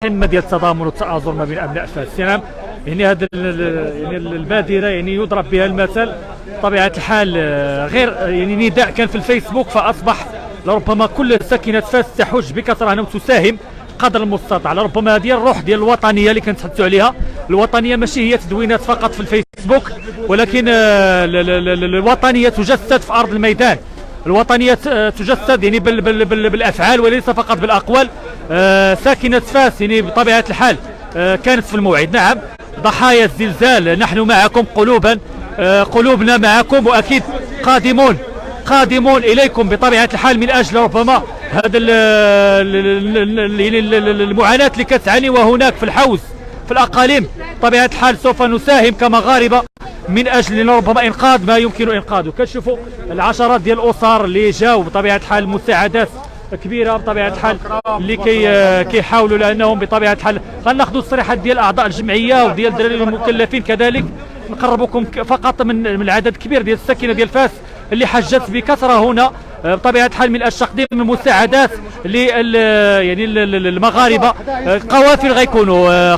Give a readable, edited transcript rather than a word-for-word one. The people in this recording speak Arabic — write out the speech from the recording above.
قمه ديال التضامن والتآزر ما بين ابناء فاس. يعني هذه يعني البادره يعني يضرب بها المثل بطبيعه الحال. غير يعني نداء كان في الفيسبوك، فاصبح لربما كل ساكنه فاس تحج بكثره هنا وتساهم قدر المستطاع. لربما هذه الروح ديال الوطنيه اللي كنتحدثوا عليها. الوطنيه ماشي هي تدوينات فقط في الفيسبوك، ولكن الوطنيه تجسد في ارض الميدان. الوطنيه تجسد يعني بالافعال وليس فقط بالاقوال. ساكنه فاس يعني بطبيعه الحال كانت في الموعد. نعم، ضحايا الزلزال نحن معكم قلوبا، قلوبنا معكم، واكيد قادمون اليكم بطبيعه الحال من اجل ربما هذا المعاناه اللي كتعاني وهناك في الحوز في الاقاليم. بطبيعه الحال سوف نساهم كمغاربه من اجل ربما انقاذ ما يمكن انقاذه. كتشوفوا العشرات ديال الاسر اللي جاوا بطبيعه الحال مساعدات كبيره بطبيعه الحال اللي كيحاولوا، لانهم بطبيعه الحال غناخذوا التصريحات ديال اعضاء الجمعيه وديال الدراري المكلفين كذلك. نقربكم فقط من العدد الكبير ديال الساكنه ديال فاس اللي حجت بكثره هنا بطبيعه الحال من اجل تقديم المساعدات يعني المغاربه. قوافل غيكونوا